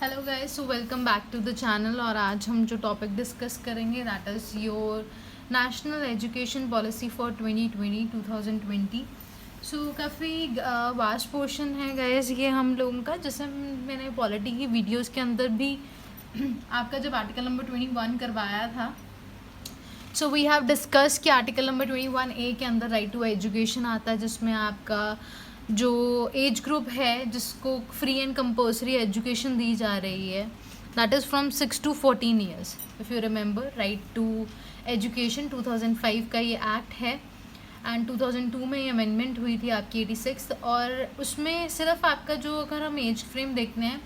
Hello guys, so welcome back to the channel. और आज हम जो टॉपिक डिस्कस करेंगे that is your national education policy for 2020। So काफ़ी वास्ट पोर्शन है गाइस ये हम लोगों का। जैसे मैंने पॉलिटी की वीडियोस के अंदर भी आपका जब आर्टिकल नंबर 21 करवाया था, सो वी हैव डिस्कस कि आर्टिकल नंबर 21A के अंदर राइट टू एजुकेशन आता है, जिसमें आपका जो एज ग्रुप है जिसको फ्री एंड कंपल्सरी एजुकेशन दी जा रही है that is from 6 to 14 years. If you remember, right to education 2005 का ये एक्ट है एंड 2002 में ये अमेंडमेंट हुई थी आपकी 86। और उसमें सिर्फ आपका जो अगर हम एज फ्रेम देखते हैं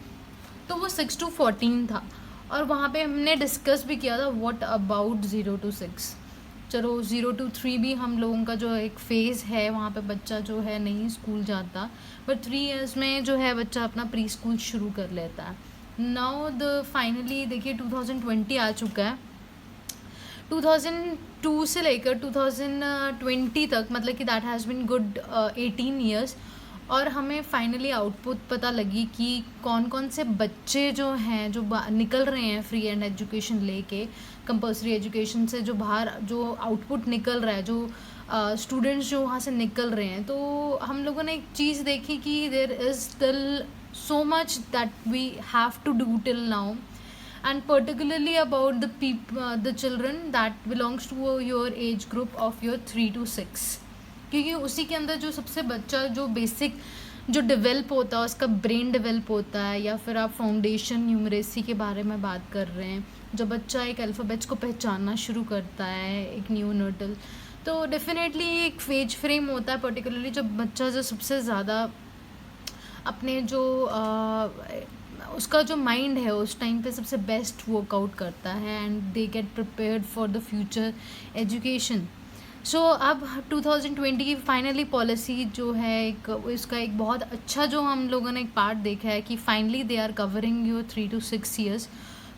तो वो 6 to 14 था। और वहाँ पे हमने डिस्कस भी किया था व्हाट अबाउट 0 to 6। चलो 0 to 3 भी हम लोगों का जो एक फ़ेज़ है, वहाँ पे बच्चा जो है नहीं स्कूल जाता, बट 3 इयर्स में जो है बच्चा अपना प्री स्कूल शुरू कर लेता है। नाउ द फाइनली देखिए 2020 आ चुका है। 2002 से लेकर 2020 तक, मतलब कि that has been good 18 years. और हमें फाइनली आउटपुट पता लगी कि कौन कौन से बच्चे जो हैं जो निकल रहे हैं फ्री एंड एजुकेशन लेके, कंपल्सरी एजुकेशन से जो बाहर जो आउटपुट निकल रहा है, जो स्टूडेंट्स जो वहाँ से निकल रहे हैं। तो हम लोगों ने एक चीज़ देखी कि there is still so much that we have to do till now, and particularly about the children that belongs to your age group of your 3 to 6, क्योंकि उसी के अंदर जो सबसे बच्चा जो बेसिक जो डेवलप होता है उसका ब्रेन डेवलप होता है। या फिर आप फाउंडेशन न्यूमरेसी के बारे में बात कर रहे हैं, जब बच्चा एक अल्फ़ाबेट्स को पहचानना शुरू करता है, एक न्यूनर्टल, तो डेफिनेटली एक फेज फ्रेम होता है पर्टिकुलरली जब बच्चा जो सबसे ज़्यादा अपने जो उसका जो माइंड है उस टाइम पे सबसे बेस्ट वर्कआउट करता है and they get prepared for the future education. So अब 2020 की फाइनली पॉलिसी जो है एक इसका एक बहुत अच्छा जो हम लोगों ने एक पार्ट देखा है कि finally they are covering your 3 to 6 years.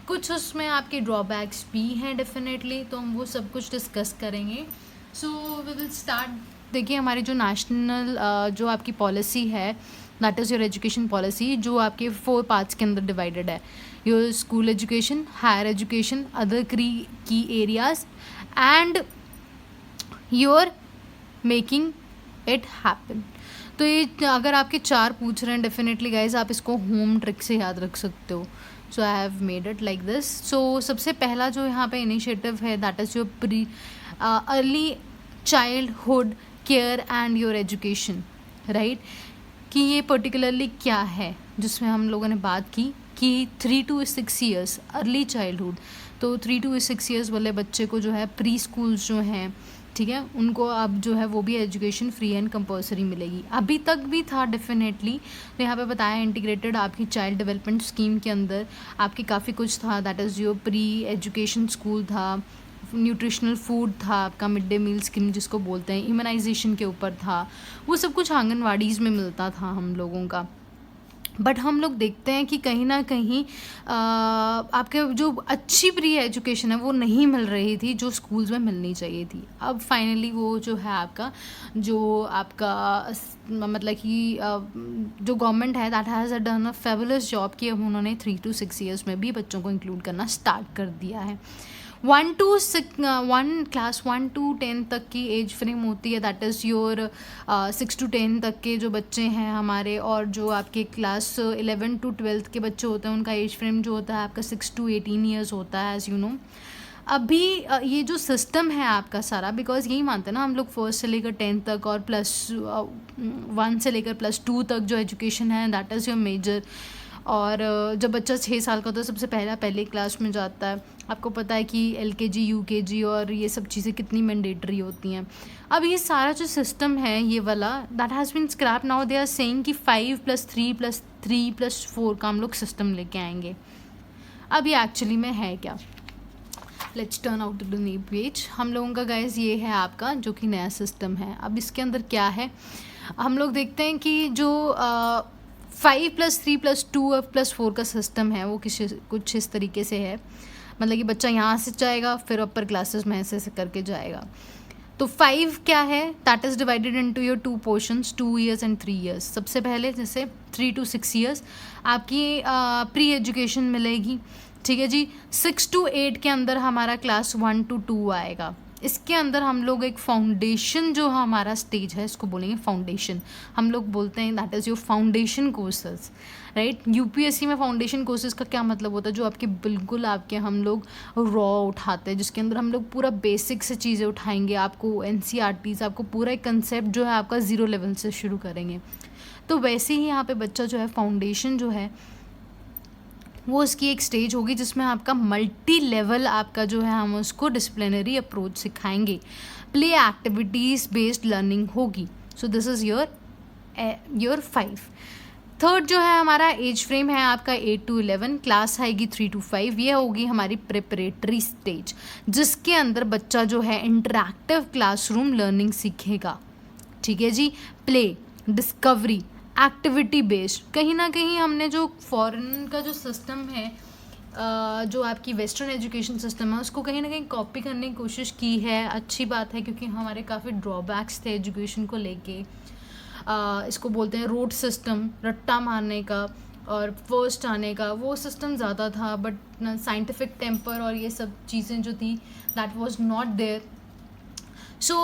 कुछ उसमें आपके ड्रॉबैक्स भी हैं डेफिनेटली, तो हम वो सब कुछ डिस्कस करेंगे। So we will start. देखिए हमारी जो नेशनल जो आपकी पॉलिसी है that is your education policy, जो आपके 4 पार्ट्स के अंदर डिवाइडेड है। Your school education, higher education, other key areas and your making it happen. तो ये अगर आपके 4 पूछ रहे हैं डेफिनेटली गाइज आप इसको होम ट्रिक से याद रख सकते हो। So I have made it like this. So सबसे पहला जो यहाँ पे इनिशिएटिव है that is your pre early childhood care and your education, right. कि ये पर्टिकुलरली क्या है जिसमें हम लोगों ने बात की कि 3 to 6 ईयर्स अर्ली चाइल्डहुड, तो 3 to 6 ईयर्स वाले बच्चे को जो है प्री स्कूल्स जो हैं, ठीक है, उनको अब जो है वो भी एजुकेशन फ्री एंड कंपल्सरी मिलेगी। अभी तक भी था डेफिनेटली, तो यहाँ पे बताया इंटीग्रेटेड आपकी चाइल्ड डेवलपमेंट स्कीम के अंदर आपकी काफ़ी कुछ था। That is your pre education school था, न्यूट्रिशनल फूड था आपका, मिड डे मील स्कीम जिसको बोलते हैं, इम्यूनाइजेशन के ऊपर था, वो सब कुछ आंगनवाड़ीज़ में मिलता था हम लोगों का। बट हम लोग देखते हैं कि कहीं ना कहीं आपके जो अच्छी प्री एजुकेशन है वो नहीं मिल रही थी जो स्कूल्स में मिलनी चाहिए थी। अब फाइनली वो जो है आपका मतलब कि जो गवर्नमेंट है that has done a fabulous job कि अब उन्होंने 3 to 6 ईयर्स में भी बच्चों को इंक्लूड करना स्टार्ट कर दिया है। 1 क्लास 1 to 10 तक की एज फ्रेम होती है, दैट इज़ योर 6 to 10 तक के जो बच्चे हैं हमारे। और जो आपके क्लास 11 to 12 के बच्चे होते हैं उनका एज फ्रेम जो होता है आपका 6 to 18 ईयर्स होता है, एज़ यू नो। अभी ये जो सिस्टम है आपका सारा, बिकॉज यही मानते हैं ना हम लोग 1st से लेकर 10th तक और +1 से लेकर +2 तक जो एजुकेशन है दैट इज़ योर मेजर। और जब बच्चा 6 साल का होता है सबसे पहली क्लास में जाता है। आपको पता है कि LKG UKG और ये सब चीज़ें कितनी मैंडेटरी होती हैं। अब ये सारा जो सिस्टम है ये वाला that has been scrap, now they are saying कि 5+3+3+4 का हम लोग सिस्टम लेके आएंगे। अब ये एक्चुअली में है क्या? Let's turn out to the new page. हम लोगों का गाइस ये है आपका जो कि नया सिस्टम है। अब इसके अंदर क्या है हम लोग देखते हैं कि जो 5+3+2+4 का सिस्टम है वो कुछ इस तरीके से है। मतलब कि बच्चा यहाँ से जाएगा फिर अपर क्लासेस में ऐसे करके जाएगा। तो 5 क्या है, that is divided into your 2 portions, 2 years and 3 years. सबसे पहले जैसे 3 to 6 ईयर्स आपकी प्री एजुकेशन मिलेगी, ठीक है जी। 6 to 8 के अंदर हमारा क्लास 1 to 2 आएगा। इसके अंदर हम लोग एक फाउंडेशन जो हमारा स्टेज है इसको बोलेंगे फाउंडेशन, हम लोग बोलते हैं that is your foundation courses, right. UPSC में फाउंडेशन कोर्सेज का क्या मतलब होता है, जो आपके बिल्कुल आपके हम लोग रॉ उठाते हैं, जिसके अंदर हम लोग पूरा बेसिक से चीज़ें उठाएंगे, आपको एनसीईआरटीज़, आपको पूरा एक कंसेप्ट जो है आपका ज़ीरो लेवल से शुरू करेंगे। तो वैसे ही यहाँ पे बच्चा जो है फाउंडेशन जो है वो उसकी एक स्टेज होगी जिसमें आपका मल्टी लेवल आपका जो है हम उसको डिसिप्लिनरी अप्रोच सिखाएंगे, प्ले एक्टिविटीज़ बेस्ड लर्निंग होगी। सो दिस इज़ योर 5। थर्ड जो है हमारा एज फ्रेम है आपका 8 to 11, क्लास आएगी 3 to 5। ये होगी हमारी प्रिपरेटरी स्टेज, जिसके अंदर बच्चा जो है इंटरैक्टिव क्लासरूम लर्निंग सीखेगा, ठीक है जी। प्ले, डिस्कवरी, एक्टिविटी बेस्ड, कहीं ना कहीं हमने जो फॉरेन का जो सिस्टम है, जो आपकी वेस्टर्न एजुकेशन सिस्टम है, उसको कहीं ना कहीं कॉपी करने की कोशिश की है। अच्छी बात है, क्योंकि हमारे काफ़ी ड्रॉबैक्स थे एजुकेशन को लेके। इसको बोलते हैं रोड सिस्टम, रट्टा मारने का और फर्स्ट आने का, वो सिस्टम ज़्यादा था। बट साइंटिफिक टेम्पर और ये सब चीज़ें जो थी दैट वाज नॉट देयर। सो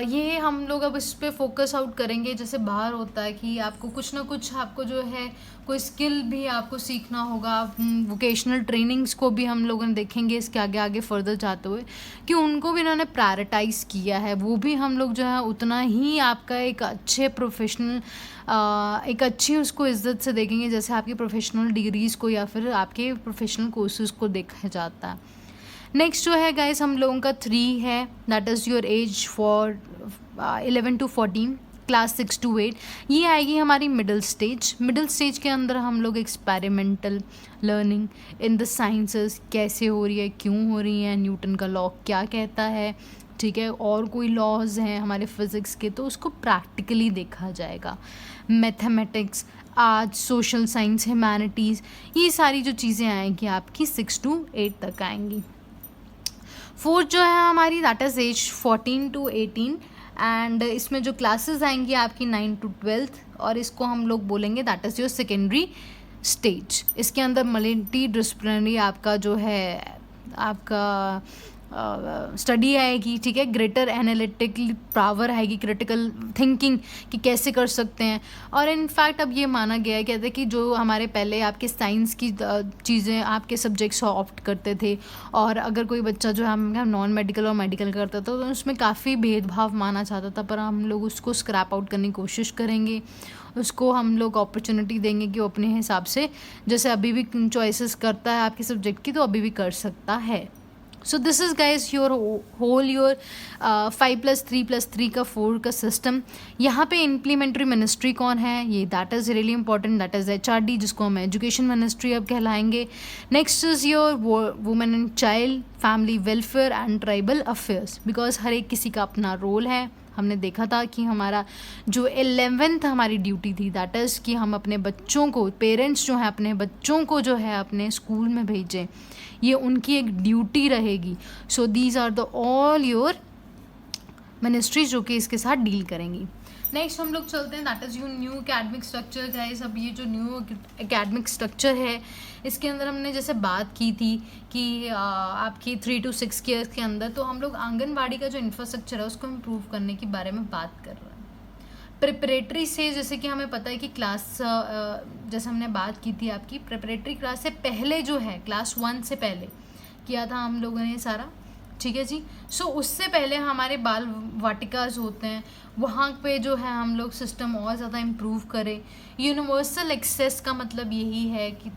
ये हम लोग अब इस पे फोकस आउट करेंगे। जैसे बाहर होता है कि आपको कुछ ना कुछ आपको जो है कोई स्किल भी आपको सीखना होगा, वोकेशनल ट्रेनिंग्स को भी हम लोगों ने देखेंगे इसके आगे आगे फर्दर जाते हुए कि उनको भी इन्होंने प्रायोरिटाइज़ किया है। वो भी हम लोग जो है उतना ही आपका एक अच्छे प्रोफेशनल एक अच्छी उसको इज्जत से देखेंगे जैसे आपकी प्रोफेशनल डिग्रीज़ को या फिर आपके प्रोफेशनल कोर्सेज को देखा जाता है। नेक्स्ट जो है गाइस हम लोगों का 3 है, that is your age for 11 to 14, class 6 to 8। ये आएगी हमारी मिडिल स्टेज। मिडिल स्टेज के अंदर हम लोग experimental learning in the sciences कैसे हो रही है, क्यों हो रही है, न्यूटन का लॉ क्या कहता है, ठीक है, और कोई लॉज हैं हमारे फिज़िक्स के, तो उसको प्रैक्टिकली देखा जाएगा। Mathematics, arts, social science, humanities, ये सारी जो चीज़ें आएंगी आपकी 6 to 8 तक आएंगी। 4th जो है हमारी that is age 14 to 18 and इसमें जो क्लासेस आएंगी आपकी 9 to 12th, और इसको हम लोग बोलेंगे that is your secondary stage. इसके अंदर मल्टी डिसिप्लिनरी आपका जो है आपका स्टडी आएगी, ठीक है, ग्रेटर एनालिटिकल पावर आएगी, क्रिटिकल थिंकिंग कि कैसे कर सकते हैं। और इनफैक्ट अब ये माना गया है, कहते हैं कि जो हमारे पहले आपके साइंस की चीज़ें आपके सब्जेक्ट्स ऑप्ट करते थे, और अगर कोई बच्चा जो है नॉन मेडिकल और मेडिकल करता था तो उसमें काफ़ी भेदभाव माना जाता था, पर हम लोग उसको स्क्रैप आउट करने की कोशिश करेंगे। उसको हम लोग अपॉर्चुनिटी देंगे कि वो अपने हिसाब से जैसे अभी भी चॉइसेस करता है आपके सब्जेक्ट की, तो अभी भी कर सकता है। So this is guys your whole your 5+3+3 का 4 का सिस्टम। यहाँ पे इम्प्लीमेंट्री मिनिस्ट्री कौन है, ये that is really important, that is HRD, जिसको हम एजुकेशन मिनिस्ट्री अब कहलाएंगे। Next is your women and child, family welfare and tribal affairs, because हर एक किसी का अपना रोल है। हमने देखा था कि हमारा जो 11th हमारी ड्यूटी थी दैट इज़ कि हम अपने बच्चों को, पेरेंट्स जो हैं अपने बच्चों को जो है अपने स्कूल में भेजें, ये उनकी एक ड्यूटी रहेगी। So these are the all your ministries जो कि इसके साथ डील करेंगी। नेक्स्ट हम लोग चलते हैं that is you new academic structure guys. अब ये जो न्यू एकेडमिक स्ट्रक्चर है इसके अंदर हमने जैसे बात की थी कि आपकी 3 to 6 ईयर्स के अंदर तो हम लोग आंगनबाड़ी का जो इंफ्रास्ट्रक्चर है उसको इम्प्रूव करने के बारे में बात कर रहे हैं। प्रिपरेटरी से जैसे कि हमें पता है कि क्लास जैसे हमने बात की थी आपकी प्रिपरेटरी क्लास से पहले जो है क्लास 1 से पहले किया था हम लोगों ने सारा, ठीक है जी। सो उससे पहले हमारे बाल वाटिकाज होते हैं, वहाँ पे जो है हम लोग सिस्टम और ज़्यादा इम्प्रूव करें। यूनिवर्सल एक्सेस का मतलब यही है कि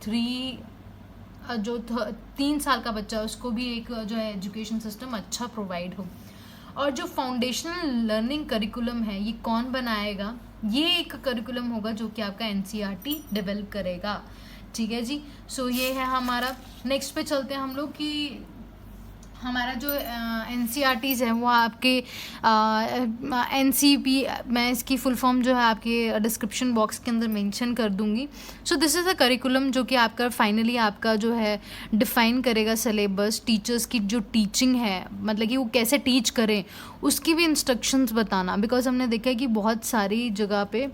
3 साल का बच्चा उसको भी एक जो है एजुकेशन सिस्टम अच्छा प्रोवाइड हो। और जो फाउंडेशनल लर्निंग करिकुलम है ये कौन बनाएगा, ये एक करिकुलम होगा जो कि आपका NCERT डेवलप करेगा, ठीक है जी। सो ये है हमारा। नेक्स्ट पे चलते हैं हम लोग कि हमारा जो NCERTs है वो आपके NCP, मैं इसकी फुल फॉर्म जो है आपके डिस्क्रिप्शन बॉक्स के अंदर मेंशन कर दूंगी. सो दिस इज़ अ करिकुलम जो कि आपका फाइनली आपका जो है डिफ़ाइन करेगा सिलेबस. टीचर्स की जो टीचिंग है, मतलब कि वो कैसे टीच करें उसकी भी इंस्ट्रक्शंस बताना. बिकॉज हमने देखा है कि बहुत सारी जगह पे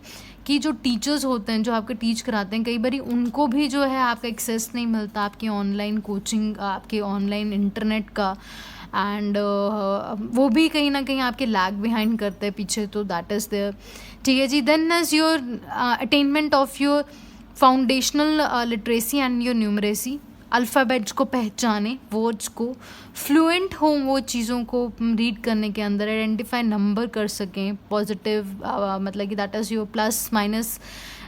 कि जो टीचर्स होते हैं जो आपके टीच कराते हैं, कई बार उनको भी जो है आपका एक्सेस नहीं मिलता आपकी ऑनलाइन कोचिंग, आपके ऑनलाइन इंटरनेट का. एंड वो भी कहीं ना कहीं आपके लैग बिहाइंड करते हैं पीछे. तो दैट इज़ देयर. ठीक है जी. Then is your attainment of your foundational literacy and your numeracy. Alphabets को पहचाने, वर्ड्स को फ्लुएंट हो, वो चीज़ों को रीड करने के अंदर आइडेंटिफाई नंबर कर सकें. पॉजिटिव मतलब कि that is your plus minus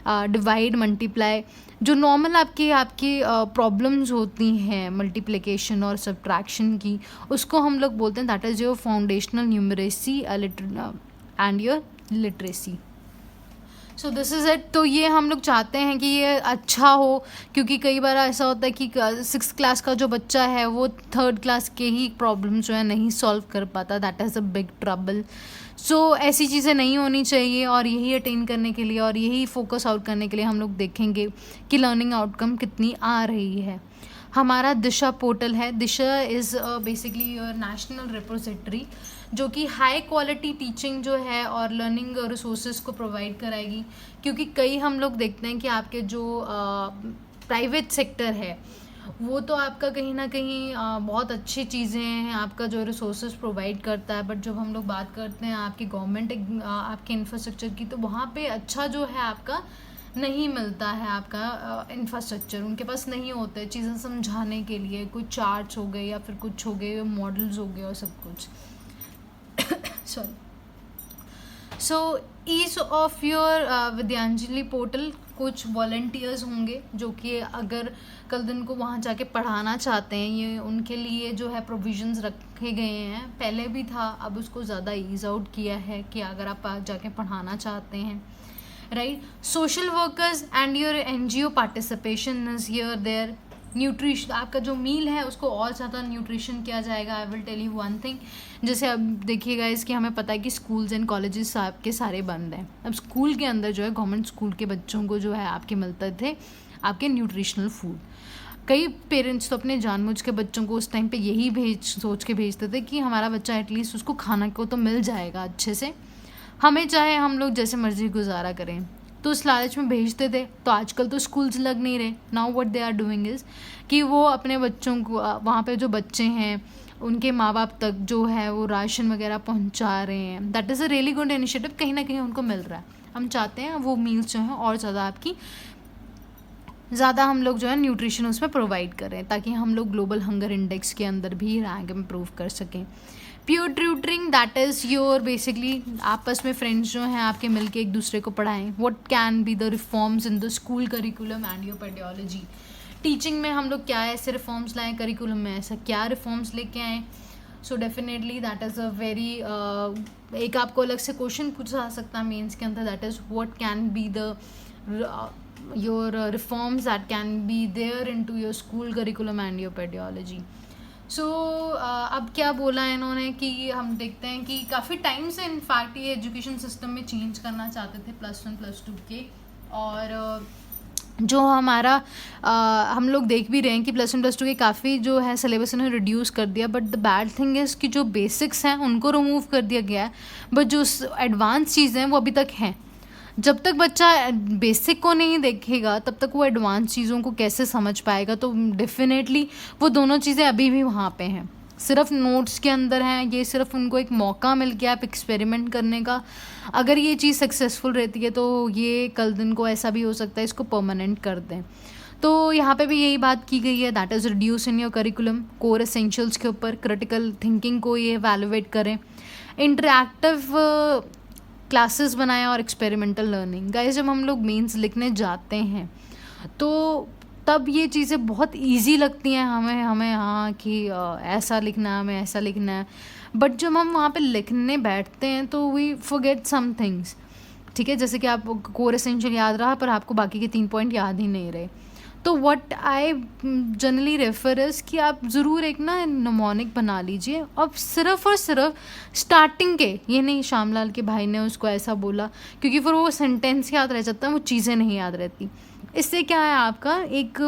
divide multiply. जो नॉर्मल आपकी प्रॉब्लम्स होती हैं मल्टीप्लिकेशन और सब्ट्रैक्शन की, उसको हम लोग बोलते हैं that is your foundational numeracy and your literacy. So this is it. तो ये हम लोग चाहते हैं कि ये अच्छा हो, क्योंकि कई बार ऐसा होता है कि 6th क्लास का जो बच्चा है वो 3rd क्लास के ही प्रॉब्लम जो है नहीं सॉल्व कर पाता. That is a big trouble. So ऐसी चीज़ें नहीं होनी चाहिए, और यही अटेन करने के लिए और यही फोकस आउट करने के लिए हम लोग देखेंगे कि लर्निंग आउटकम कितनी आ रही है. हमारा दिशा पोर्टल है. Disha is basically your national repository जो कि हाई क्वालिटी टीचिंग जो है और लर्निंग रिसोर्सेज को प्रोवाइड कराएगी. क्योंकि कई हम लोग देखते हैं कि आपके जो प्राइवेट सेक्टर है वो तो आपका कहीं ना कहीं बहुत अच्छी चीज़ें हैं, आपका जो रिसोर्सेज प्रोवाइड करता है. बट जब हम लोग बात करते हैं आपकी गवर्नमेंट आपके इंफ्रास्ट्रक्चर की, तो वहाँ पे अच्छा जो है आपका नहीं मिलता है. आपका इंफ्रास्ट्रक्चर उनके पास नहीं होता है चीज़ें समझाने के लिए. कुछ चार्ट्स हो गए या फिर कुछ हो गए, मॉडल्स हो गए और सब कुछ. Sorry. So each of your Vidyanjali portal कुछ वॉलंटियर्स होंगे जो कि अगर कल दिन को वहाँ जाके पढ़ाना चाहते हैं, ये उनके लिए जो है प्रोविजंस रखे गए हैं. पहले भी था, अब उसको ज़्यादा ईज आउट किया है कि अगर आप जाके पढ़ाना चाहते हैं, right. Social workers and your NGO participation is here there. Nutrition, आपका जो मील है उसको और ज़्यादा न्यूट्रिशन किया जाएगा. I will tell you one thing. जैसे अब देखिएगा इसकी, हमें पता है कि स्कूल्स एंड कॉलेजेस आपके सारे बंद हैं. अब स्कूल के अंदर जो है गवर्नमेंट स्कूल के बच्चों को जो है आपके मिलते थे आपके न्यूट्रिशनल फूड. कई पेरेंट्स तो अपने जानबूझ के बच्चों को उस टाइम पे यही सोच के भेजते थे कि हमारा बच्चा एटलीस्ट उसको खाना को तो मिल जाएगा अच्छे से, हमें चाहे हम लोग जैसे मर्जी गुजारा करें. तो उस लालच में भेजते थे. तो आजकल तो स्कूल्स लग नहीं रहे. Now what they are doing is कि वो अपने बच्चों को वहाँ पे जो बच्चे हैं उनके माँ बाप तक जो है वो राशन वगैरह पहुँचा रहे हैं. That is a really good initiative. कहीं ना कहीं उनको मिल रहा है. हम चाहते हैं वो मील्स जो हैं और ज़्यादा ज़्यादा हम लोग जो है न्यूट्रिशन उसमें प्रोवाइड करें, ताकि हम लोग ग्लोबल हंगर इंडेक्स के अंदर भी रैंक इम्प्रूव कर सकें. Pure tutoring that is your basically आपस में फ्रेंड्स जो हैं आपके मिलके एक दूसरे को पढ़ाएं. What can be the reforms in the school curriculum and your pedology. Teaching में हम लोग क्या ऐसे रिफॉर्म्स लाएं, करिकुलम में ऐसा क्या रिफॉर्म्स लेके आएँ. So definitely that is a very एक आपको अलग से क्वेश्चन पूछा सकता है मेंस के अंदर. That is what can be the your reforms that can be there into your school curriculum and your pedagogy. सो अब क्या बोला है इन्होंने कि हम देखते हैं कि काफ़ी टाइम से इनफैक्ट ये एजुकेशन सिस्टम में चेंज करना चाहते थे +1 +2 के, और जो हमारा हम लोग देख भी रहे हैं कि +1 +2 के काफ़ी जो है सिलेबस उन्हें रिड्यूस कर दिया. But the bad thing is कि जो बेसिक्स हैं उनको रिमूव कर दिया गया है, बट जो एडवांस चीज़ें हैं वो अभी तक हैं. जब तक बच्चा बेसिक को नहीं देखेगा तब तक वो एडवांस चीज़ों को कैसे समझ पाएगा. तो डेफिनेटली वो दोनों चीज़ें अभी भी वहाँ पे हैं, सिर्फ नोट्स के अंदर हैं. ये सिर्फ उनको एक मौका मिल गया आप एक्सपेरिमेंट करने का. अगर ये चीज़ सक्सेसफुल रहती है तो ये कल दिन को ऐसा भी हो सकता है इसको परमानेंट कर दें. तो यहाँ पे भी यही बात की गई है. That is reduce in your curriculum. Core essentials के ऊपर क्रिटिकल थिंकिंग को ये एवेलुएट करें. इंटरैक्टिव क्लासेस बनाएं और एक्सपेरिमेंटल लर्निंग. गाइस जब हम लोग मेंस लिखने जाते हैं तो तब ये चीज़ें बहुत इजी लगती हैं हमें हाँ कि ऐसा लिखना है, हमें ऐसा लिखना है. बट जब हम वहाँ पे लिखने बैठते हैं तो वी फॉरगेट सम थिंग्स. ठीक है, जैसे कि आप कोर एसेंशियल याद रहा पर आपको बाकी के 3 पॉइंट याद ही नहीं रहे. तो what I generally refer is कि आप ज़रूर एक ना निमोनिक बना लीजिए, और सिर्फ स्टार्टिंग के, ये नहीं श्यामलाल के भाई ने उसको ऐसा बोला, क्योंकि फिर वो सेंटेंस याद रह जाता है, वो चीज़ें नहीं याद रहती। इससे क्या है, आपका एक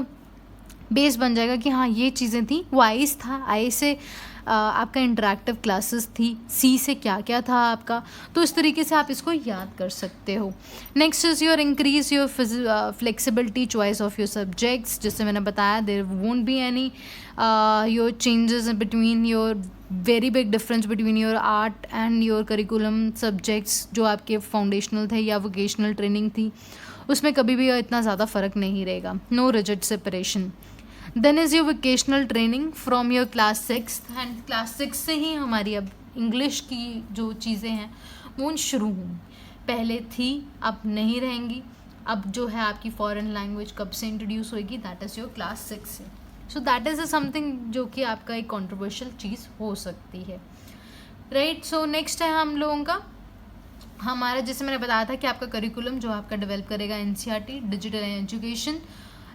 बेस बन जाएगा कि हाँ ये चीज़ें थी, वो आइस था, आई से आपका इंटरेक्टिव क्लासेस थी, सी से क्या क्या था आपका, तो इस तरीके से आप इसको याद कर सकते हो। Next is your increase your flexibility choice of your subjects, जैसे मैंने बताया there won't be any your changes between your very big difference between your art and your curriculum subjects, जो आपके फाउंडेशनल थे या वोकेशनल ट्रेनिंग थी, उसमें कभी भी इतना ज़्यादा फ़र्क नहीं रहेगा, no rigid separation. Then is your vocational training from your class 6, and class 6 से ही हमारी अब इंग्लिश की जो चीज़ें हैं वो शुरू हुई, पहले थी अब नहीं रहेंगी। अब जो है आपकी फॉरेन लैंग्वेज कब से इंट्रोड्यूस होगी, दैट इज़ योर क्लास 6 से। सो दैट इज़ समथिंग जो कि आपका एक कॉन्ट्रोवर्शियल चीज़ हो सकती है, राइट। सो नेक्स्ट है हम लोगों का हमारा, जैसे मैंने बताया था कि आपका करिकुलम जो आपका डेवलप करेगा एनसीईआरटी डिजिटल एजुकेशन,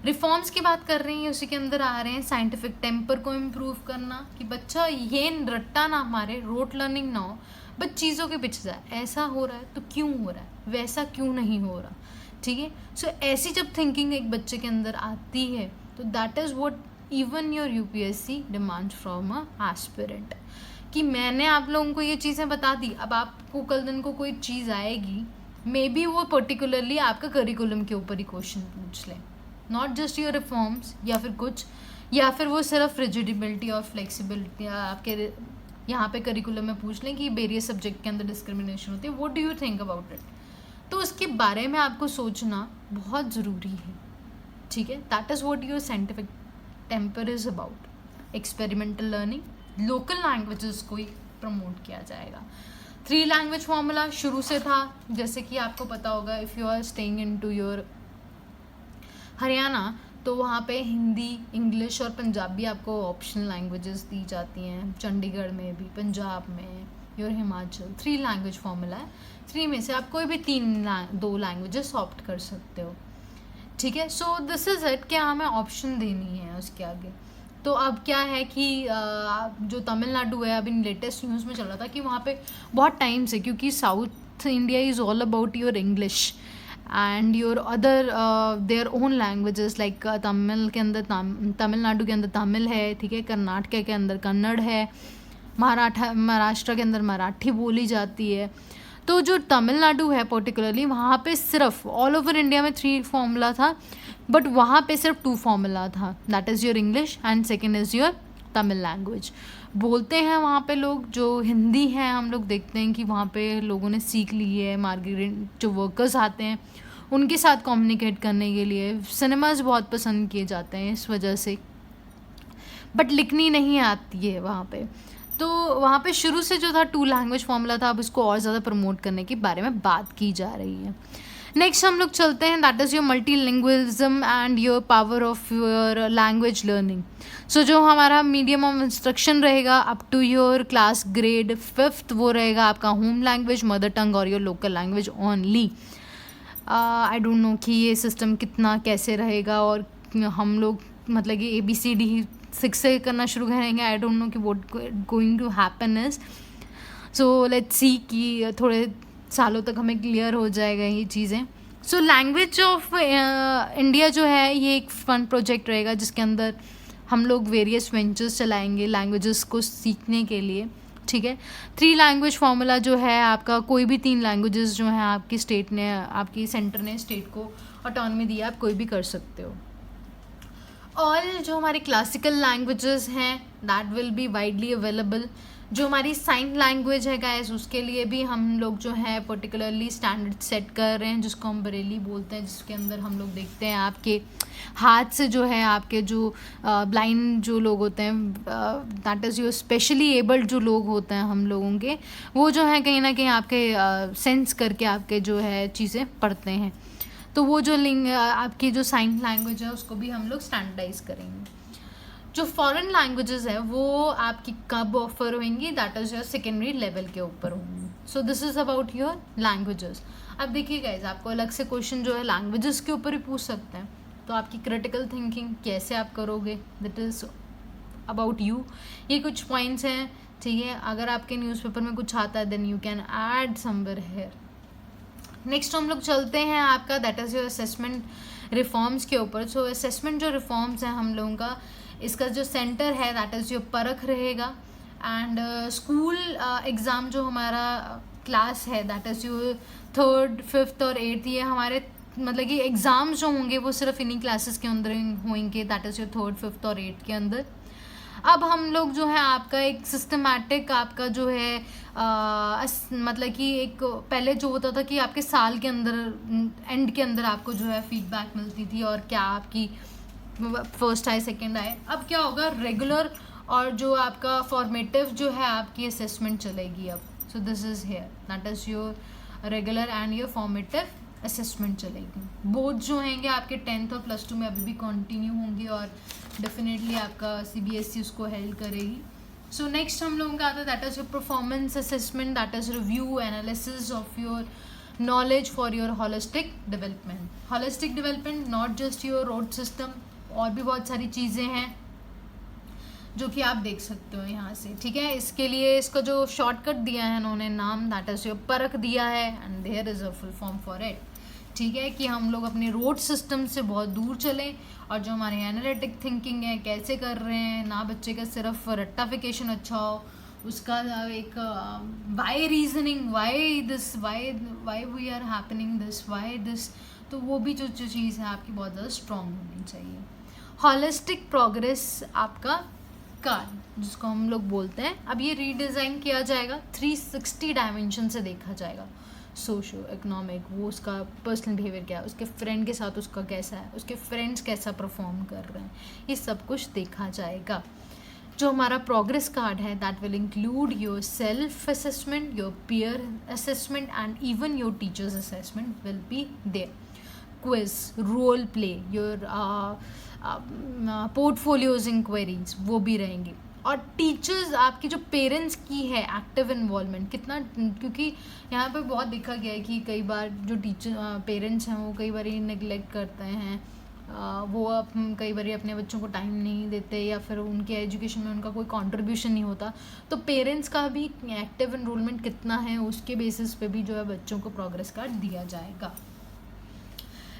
रिफॉर्म्स की बात कर रही हैं, उसी के अंदर आ रहे हैं साइंटिफिक टेम्पर को इम्प्रूव करना, कि बच्चा ये रट्टा ना मारे, रोट लर्निंग ना हो, बट चीज़ों के पीछे जाए, ऐसा हो रहा है तो क्यों हो रहा है, वैसा क्यों नहीं हो रहा, ठीक है। सो ऐसी जब थिंकिंग एक बच्चे के अंदर आती है, तो that is what even your UPSC demands from a aspirant, कि मैंने आप लोगों को ये चीज़ें बता दी, अब आपको कल दिन को कोई चीज़ आएगी, मे बी वो पर्टिकुलरली आपका करिकुलम के ऊपर ही क्वेश्चन पूछ लें, नॉट जस्ट योर रिफॉर्म्स या फिर कुछ, या फिर वो सिर्फ रिजिडिबिलिटी और फ्लेक्सिबिलिटी आपके यहाँ पे करिकुलम में पूछ लें कि वेरियस सब्जेक्ट के अंदर डिस्क्रिमिनेशन होती है, what do you think about it. तो उसके बारे में आपको सोचना बहुत ज़रूरी है, ठीक है। That is what your scientific temper is about, experimental learning, local languages को ही प्रमोट किया जाएगा। 3 लैंग्वेज फॉर्मूला शुरू से था, जैसे कि आपको पता होगा, if you are staying in to your Haryana, तो वहाँ पे हिंदी, इंग्लिश और पंजाबी आपको ऑप्शनल लैंग्वेजेस दी जाती हैं, चंडीगढ़ में भी, पंजाब में, योर हिमाचल। 3 लैंग्वेज फॉर्मूला है, 3 में से आप कोई भी 2 लैंग्वेजेस ऑप्ट कर सकते हो, ठीक है। सो दिस इज़ इट, क्या हमें ऑप्शन देनी है उसके आगे। तो अब क्या है कि जो तमिलनाडु है, अभी लेटेस्ट न्यूज़ में चल रहा था कि वहाँ पे बहुत टाइम से, क्योंकि south India is all about your English and your other their own languages, like Tamil के अंदर तमिलनाडु के अंदर तमिल है, ठीक है, कर्नाटक के अंदर कन्नड़ है, महाराष्ट्र के अंदर मराठी बोली जाती है। तो जो तमिलनाडु है पर्टिकुलरली, वहाँ पे सिर्फ ऑल ओवर इंडिया में 3 फॉर्मूला था, बट वहाँ पे सिर्फ 2 फॉर्मूला था, that is your English and second is your Tamil language. बोलते हैं वहाँ पे लोग, जो हिंदी हैं हम लोग देखते हैं कि वहाँ पे लोगों ने सीख ली है, मार्केट जो वर्कर्स आते हैं उनके साथ कम्युनिकेट करने के लिए, सिनेमाज बहुत पसंद किए जाते हैं इस वजह से, बट लिखनी नहीं आती है वहाँ पे। तो वहाँ पे शुरू से जो था 2 लैंग्वेज फॉर्मूला था, अब इसको और ज़्यादा प्रमोट करने के बारे में बात की जा रही है। नेक्स्ट हम लोग चलते हैं, that is your multilingualism and your power of your language learning. So जो हमारा मीडियम ऑफ इंस्ट्रक्शन रहेगा up to your class grade 5th, वो रहेगा आपका होम लैंग्वेज, मदर टंग और your local language only. I don't know कि ये system कितना कैसे रहेगा, और हम लोग मतलब कि ABCD 6 से करना शुरू करेंगे, आई डोंट नो कि what going to happen is. So let's see कि थोड़े सालों तक हमें क्लियर हो जाएगा ये चीज़ें। सो लैंग्वेज ऑफ इंडिया जो है, ये एक फन प्रोजेक्ट रहेगा जिसके अंदर हम लोग वेरियस वेंचर्स चलाएंगे लैंग्वेजेस को सीखने के लिए, ठीक है। 3 लैंग्वेज फार्मूला जो है आपका, कोई भी 3 लैंग्वेजेस जो हैं आपकी स्टेट ने, आपकी सेंटर ने स्टेट को ऑटोनॉमी दी है, आप कोई भी कर सकते हो। ऑल जो हमारी क्लासिकल लैंग्वेजेस हैं that will be widely available. जो हमारी साइन लैंग्वेज है गाइस, उसके लिए भी हम लोग जो है पर्टिकुलरली स्टैंडर्ड सेट कर रहे हैं, जिसको हम बरेली बोलते हैं, जिसके अंदर हम लोग देखते हैं आपके हाथ से जो है आपके जो ब्लाइंड जो लोग होते हैं, that is your specially abled जो लोग होते हैं हम लोगों के, वो जो है कहीं ना कहीं आपके सेंस करके आपके जो है चीज़ें पढ़ते हैं। तो वो जो आपकी जो साइन लैंग्वेज है उसको भी हम लोग स्टैंडर्डाइज करेंगे। जो फॉरेन लैंग्वेजेस है वो आपकी कब ऑफर होंगी, that is your secondary level के ऊपर होंगी। सो this is about your languages. अब देखिए गाइज, आपको अलग से क्वेश्चन जो है लैंग्वेजेस के ऊपर ही पूछ सकते हैं, तो आपकी क्रिटिकल थिंकिंग कैसे आप करोगे, दैट इज़ अबाउट यू। ये कुछ पॉइंट्स हैं, ठीक है। अगर आपके न्यूज़पेपर में कुछ आता है then you can add somewhere here. Next हम लोग चलते हैं आपका that is your assessment reforms के ऊपर। सो असेसमेंट जो रिफॉर्म्स हैं हम लोगों का, इसका जो सेंटर है दैट इज़ योर परख रहेगा। एंड स्कूल एग्ज़ाम जो हमारा क्लास है that is your 3rd 5th और 8th, ये हमारे मतलब कि एग्ज़ाम्स जो होंगे वो सिर्फ इन्हीं क्लासेस के अंदर होंगे, that is your 3rd 5th और 8th के अंदर। अब हम लोग जो है आपका एक सिस्टमैटिक आपका जो है मतलब कि एक पहले जो होता था कि आपके साल के अंदर एंड के अंदर आपको जो है फीडबैक मिलती थी और क्या आपकी फर्स्ट आए सेकंड आए। अब क्या होगा, रेगुलर और जो आपका फॉर्मेटिव जो है आपकी असेसमेंट चलेगी अब। सो this is here that is your regular and your formative assessment चलेगी। बोर्ड जो होंगे आपके 10th और +2 में अभी भी कंटिन्यू होंगे और डेफिनेटली आपका CBSE उसको हेल्प करेगी। सो नेक्स्ट हम लोगों का आता है that is your performance assessment, that is review analysis of your knowledge for your holistic development. Holistic development not just your road system, और भी बहुत सारी चीज़ें हैं जो कि आप देख सकते हो यहाँ से, ठीक है। इसके लिए इसका जो शॉर्टकट दिया है उन्होंने नाम दैट इज़ योर परख दिया है and there is a full form for it, ठीक है। कि हम लोग अपने रोड सिस्टम से बहुत दूर चलें और जो हमारे एनालिटिक थिंकिंग है कैसे कर रहे हैं ना, बच्चे का सिर्फ रट्टाफिकेशन अच्छा हो, उसका एक why reasoning, why this, why we are happening this, why this, तो वो भी जो चीज़ है आपकी बहुत ज़्यादा स्ट्रॉन्ग होनी चाहिए। हॉलिस्टिक प्रोग्रेस आपका कार्ड जिसको हम लोग बोलते हैं, अब ये रीडिज़ाइन किया जाएगा 360 डायमेंशन से देखा जाएगा। सोशो इकोनॉमिक, वो उसका पर्सनल बिहेवियर क्या है, उसके फ्रेंड के साथ उसका कैसा है, उसके फ्रेंड्स कैसा परफॉर्म कर रहे हैं, ये सब कुछ देखा जाएगा। जो हमारा प्रोग्रेस कार्ड है that will include your self assessment, your peer assessment and even your teachers assessment will be there. Quiz, role play, your portfolios inquiries वो भी रहेंगी। और टीचर्स आपकी जो पेरेंट्स की है एक्टिव इन्वॉल्वमेंट कितना, क्योंकि यहाँ पे बहुत देखा गया है कि कई बार जो टीचर पेरेंट्स हैं वो कई बार नेगलेक्ट करते हैं, वो कई बार अपने बच्चों को टाइम नहीं देते या फिर उनके एजुकेशन में उनका कोई कंट्रीब्यूशन नहीं होता। तो पेरेंट्स का भी एक्टिव इनरोलमेंट कितना है उसके बेसिस पे भी जो है बच्चों को प्रोग्रेस कार्ड दिया जाएगा,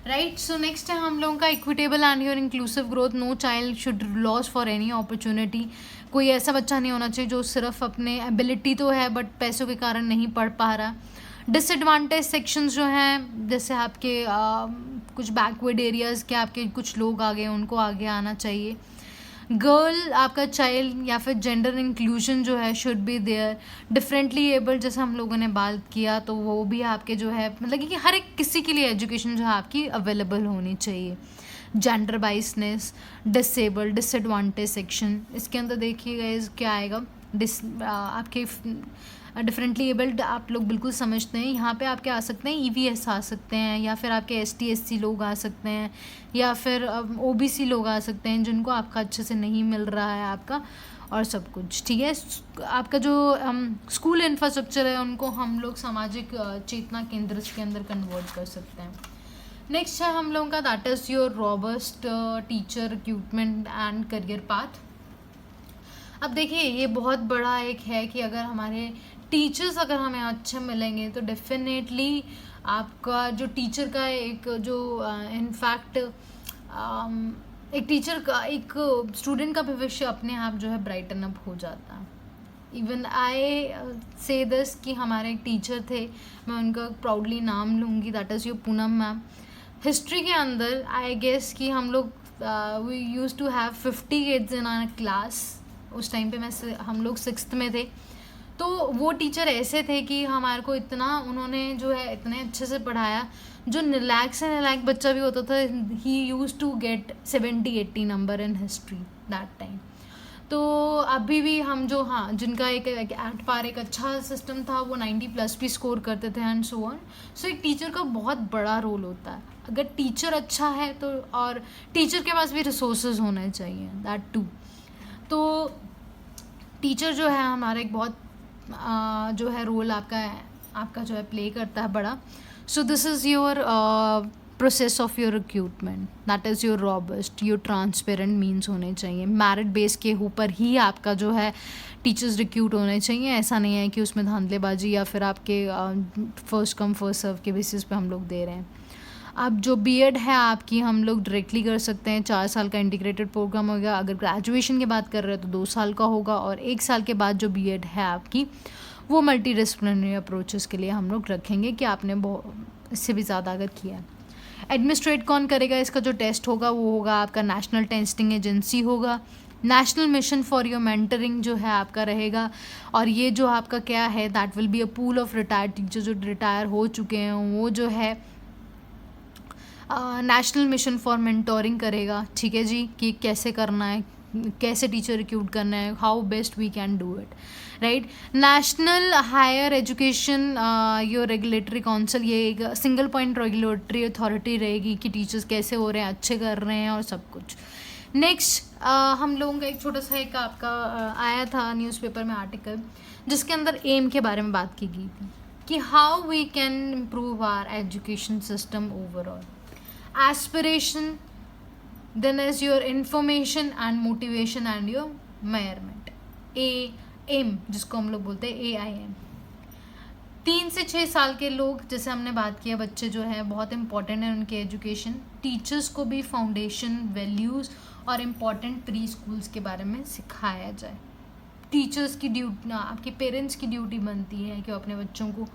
राइट। सो नेक्स्ट है हम लोगों का equitable and your inclusive growth. No child should loss for any opportunity. कोई ऐसा बच्चा नहीं होना चाहिए जो सिर्फ अपने एबिलिटी तो है बट पैसों के कारण नहीं पढ़ पा रहा। डिसएडवांटेज सेक्शंस जो हैं जैसे आपके कुछ बैकवर्ड एरियाज़ के आपके कुछ लोग आ गए, उनको आगे आना चाहिए। गर्ल आपका चाइल्ड या फिर जेंडर इंक्लूजन जो है should be there. Differently able जैसे हम लोगों ने बात किया तो वो भी आपके जो है मतलब कि हर एक किसी के लिए एजुकेशन जो है आपकी अवेलेबल होनी चाहिए। जेंडर बाइसनेस, डिसेबल, डिसएडवांटेज सेक्शन, इसके अंदर देखिएगा क्या आएगा, आपके डिफरेंटली एबल्ड आप लोग बिल्कुल समझते हैं, यहाँ पे आपके आ सकते हैं EVS आ सकते हैं या फिर आपके ST SC लोग आ सकते हैं या फिर OBC लोग आ सकते हैं जिनको आपका अच्छे से नहीं मिल रहा है आपका और सब कुछ, ठीक है। आपका जो स्कूल इंफ्रास्ट्रक्चर है उनको हम लोग सामाजिक चेतना केंद्र के अंदर कन्वर्ट कर सकते हैं। नेक्स्ट है हम लोगों का that is your robust teacher recruitment and career path. अब देखिए ये बहुत बड़ा एक है कि अगर हमारे टीचर्स अगर हमें अच्छे मिलेंगे तो डेफिनेटली आपका जो टीचर का एक जो इनफैक्ट एक टीचर का एक स्टूडेंट का भविष्य अपने आप जो है ब्राइटन अप हो जाता है। इवन आई से दिस कि हमारे एक टीचर थे, मैं उनका प्राउडली नाम लूँगी, that is your Poonam ma'am. History के अंदर आई गेस कि हम लोग we use to have 50 kids in our class. उस टाइम पे हम लोग 6th में थे, तो वो टीचर ऐसे थे कि हमारे को इतना उन्होंने जो है इतने अच्छे से पढ़ाया, जो नालायक से नालायक बच्चा भी होता था ही use to get 70-80 number in history that time. तो अभी भी हम जो जिनका एक एट पार एक अच्छा सिस्टम था वो 90+ भी स्कोर करते थे एंड सो ऑन। सो एक टीचर का बहुत बड़ा रोल होता है, अगर टीचर अच्छा है तो, और टीचर के पास भी रिसोर्सेज होने चाहिए दैट टू। तो टीचर जो है हमारा एक बहुत जो है रोल आपका जो है प्ले करता है बड़ा। सो this is your process of your recruitment, that is your robust, your transparent means होने चाहिए। मेरिट बेस के ऊपर ही आपका जो है टीचर्स रिक्रूट होने चाहिए। ऐसा नहीं है कि उसमें धांधलेबाजी या फिर आपके फर्स्ट कम फर्स्ट सर्व के बेसिस पे हम लोग दे रहे हैं। अब जो बीएड है आपकी हम लोग डायरेक्टली कर सकते हैं, 4 साल का इंटीग्रेटेड प्रोग्राम होगा। अगर ग्रेजुएशन की बात कर रहे हैं तो 2 साल का होगा, और 1 साल के बाद जो बीएड है आपकी वो मल्टी डिसिप्लिनरी अप्रोचेस के लिए हम लोग रखेंगे कि आपने इससे भी ज़्यादा अगर किया है। एडमिनिस्ट्रेट कौन करेगा? इसका जो टेस्ट होगा वो होगा आपका नेशनल टेस्टिंग एजेंसी होगा। National mission for your mentoring जो है आपका रहेगा, और ये जो आपका क्या है that will be a pool of retired teacher जो रिटायर हो चुके हैं, वो जो है नेशनल मिशन फॉर मेंटोरिंग करेगा। ठीक है जी, कि कैसे करना है, कैसे टीचर रिक्रूट करना है, how best we can do it, right. National higher education your regulatory council, ये एक सिंगल पॉइंट रेगुलेटरी अथॉरिटी रहेगी कि टीचर्स कैसे हो रहे हैं, अच्छे कर रहे हैं और सब कुछ। नेक्स्ट हम लोगों का एक छोटा सा एक आपका आया था न्यूज़पेपर में आर्टिकल जिसके अंदर एम के बारे में बात की गई थी कि how we can improve our education system overall. aspiration, then is your information and motivation and your measurement, aim जिसको हम लोग बोलते हैं AIM। 3 से 6 साल के लोग, जैसे हमने बात किया, बच्चे जो है बहुत इंपॉर्टेंट है उनके एजुकेशन। टीचर्स को भी फाउंडेशन, वैल्यूज़ और इम्पॉर्टेंट प्री स्कूल्स के बारे में सिखाया जाए। टीचर्स की ड्यूटी, आपके पेरेंट्स की ड्यूटी बनती है कि वो अपने बच्चों को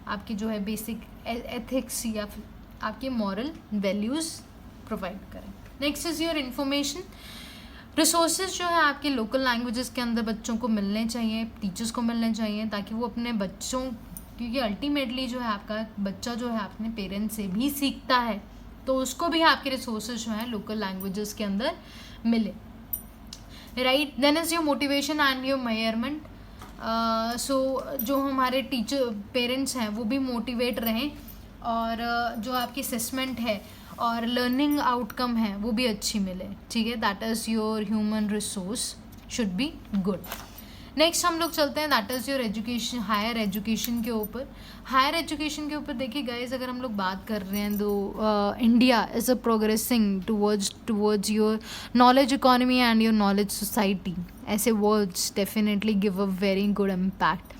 आपकी जो है बेसिक एथिक्स या फिर आपके मॉरल वैल्यूज़ प्रोवाइड करें। Next is your information. Resources जो है आपके लोकल लैंग्वेजेस के अंदर बच्चों को मिलने चाहिए, टीचर्स को मिलने चाहिए, ताकि वो अपने बच्चों, क्योंकि अल्टीमेटली जो है आपका बच्चा जो है अपने पेरेंट्स से भी सीखता है, तो उसको भी आपके रिसोर्सेज जो है लोकल लैंग्वेजेस के अंदर मिले, right. Then is your motivation and your measurement. So जो हमारे टीचर पेरेंट्स हैं वो भी मोटिवेट रहें, और जो आपकी असेसमेंट है और लर्निंग आउटकम है वो भी अच्छी मिले, ठीक है। That is your human resource should be good. Next हम लोग चलते हैं, that is your education, higher education के ऊपर। हायर एजुकेशन के ऊपर देखिए गाइज, अगर हम लोग बात कर रहे हैं तो India is a progressing towards your knowledge economy and your knowledge society. ऐसे words definitely give a very good impact.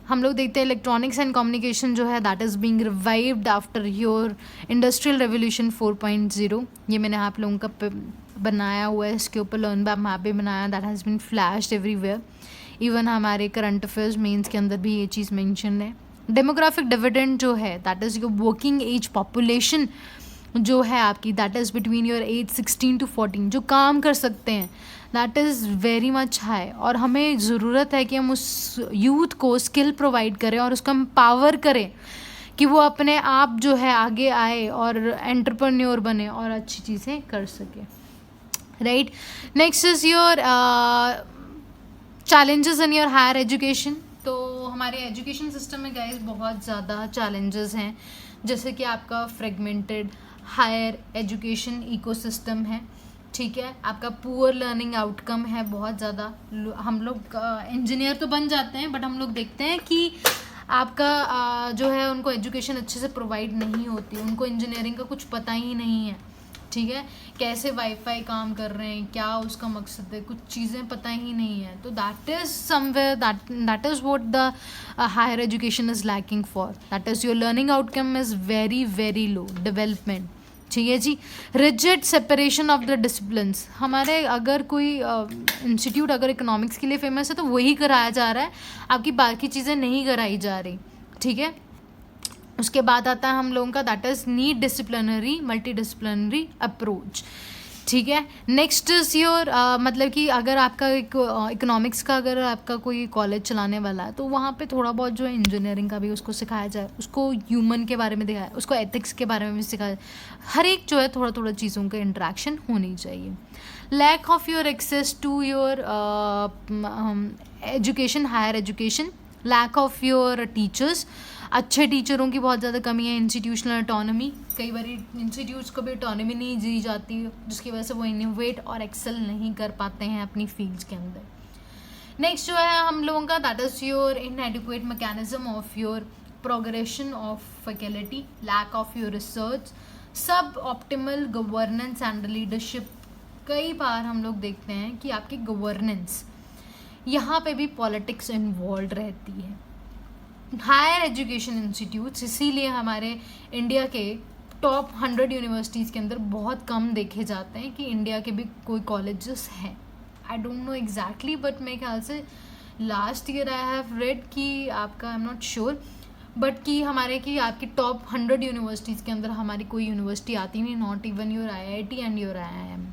हम लोग देखते हैं इलेक्ट्रॉनिक्स एंड कम्युनिकेशन जो है that is being revived after your industrial revolution 4.0। ये मैंने आप लोगों का बनाया हुआ है, इसके ऊपर लर्न बाय मैप भी बनाया, that has been flashed everywhere. Even हमारे करंट अफेयर्स मेंस के अंदर भी ये चीज़ मेंशन है। डेमोग्राफिक डिविडेंड जो है that is your working age population जो है आपकी, that is between your age 16 to 14, जो काम कर सकते हैं, that is very much high. और हमें ज़रूरत है कि हम उस यूथ को स्किल प्रोवाइड करें और उसको एम्पावर करें कि वो अपने आप जो है आगे आए और एंटरप्रेन्योर बने और अच्छी चीज़ें कर सके, right. Next is your challenges in your higher education. तो हमारे एजुकेशन सिस्टम में गाइस बहुत ज़्यादा चैलेंजेस हैं, जैसे कि आपका फ्रेगमेंटेड हायर एजुकेशन इकोसिस्टम है, ठीक है। आपका पुअर लर्निंग आउटकम है बहुत ज़्यादा। हम लोग इंजीनियर तो बन जाते हैं, बट हम लोग देखते हैं कि आपका जो है उनको एजुकेशन अच्छे से प्रोवाइड नहीं होती, उनको इंजीनियरिंग का कुछ पता ही नहीं है, ठीक है। कैसे वाईफाई काम कर रहे हैं, क्या उसका मकसद है, कुछ चीज़ें पता ही नहीं है। तो that is somewhere that is what the higher education is lacking for. That is your learning outcome is very very low development, ठीक है जी। Rigid separation of the disciplines. हमारे अगर कोई इंस्टीट्यूट अगर इकोनॉमिक्स के लिए फेमस है तो वही कराया जा रहा है, आपकी बाकी चीज़ें नहीं कराई जा रही, ठीक है। उसके बाद आता है हम लोगों का that is need disciplinary multi disciplinary approach, ठीक है। नेक्स्ट इज़ योर मतलब कि अगर आपका इकोनॉमिक्स का अगर आपका कोई कॉलेज चलाने वाला है तो वहाँ पे थोड़ा बहुत जो है इंजीनियरिंग का भी उसको सिखाया जाए, उसको ह्यूमन के बारे में दिखाया, उसको एथिक्स के बारे में भी सिखाया, हर एक जो है थोड़ा थोड़ा चीज़ों का इंटरेक्शन होनी चाहिए। Lack of your access to your education, higher education, lack of your teachers, अच्छे टीचरों की बहुत ज़्यादा कमी है। इंस्टीट्यूशनल ऑटोनॉमी, कई बार इंस्टीट्यूट्स को भी ऑटोनॉमी नहीं दी जाती, जिसकी वजह से वो इनोवेट और एक्सेल नहीं कर पाते हैं अपनी फील्ड्स के अंदर। नेक्स्ट जो है हम लोगों का that is your inadequate mechanism of your progression of faculty, lack of your research, suboptimal governance and leadership. कई बार हम लोग देखते हैं कि आपकी गवर्नेंस, यहाँ पे भी पॉलिटिक्स इन्वॉल्व रहती है। हायर एजुकेशन इंस्टीट्यूट्स इसीलिए हमारे इंडिया के टॉप 100 यूनिवर्सिटीज़ के अंदर बहुत कम देखे जाते हैं कि इंडिया के भी कोई कॉलेजेस हैं। आई डोंट नो एग्जैक्टली, बट मेरे ख्याल से last year I have read कि आपका, आई एम नॉट श्योर, बट कि हमारे कि आपकी टॉप 100 यूनिवर्सिटीज़ के अंदर हमारी कोई यूनिवर्सिटी आती नहीं, not even your IIT and your IIM,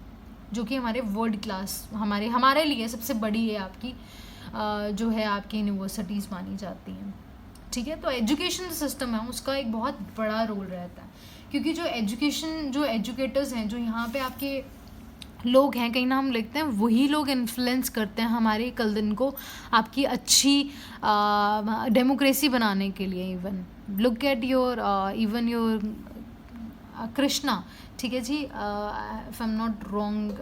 जो कि हमारे वर्ल्ड क्लास, हमारे लिए सबसे बड़ी है आपकी जो है आपकी यूनिवर्सिटीज़ मानी जाती हैं। ठीक है, तो एजुकेशन सिस्टम है उसका एक बहुत बड़ा रोल रहता है, क्योंकि जो एजुकेटर्स हैं, जो यहाँ पे आपके लोग हैं, कहीं ना हम लिखते हैं वही लोग इन्फ्लुएंस करते हैं हमारे कल दिन को आपकी अच्छी डेमोक्रेसी बनाने के लिए। Even look at your even your Krishna, ठीक है जी, if I am not wrong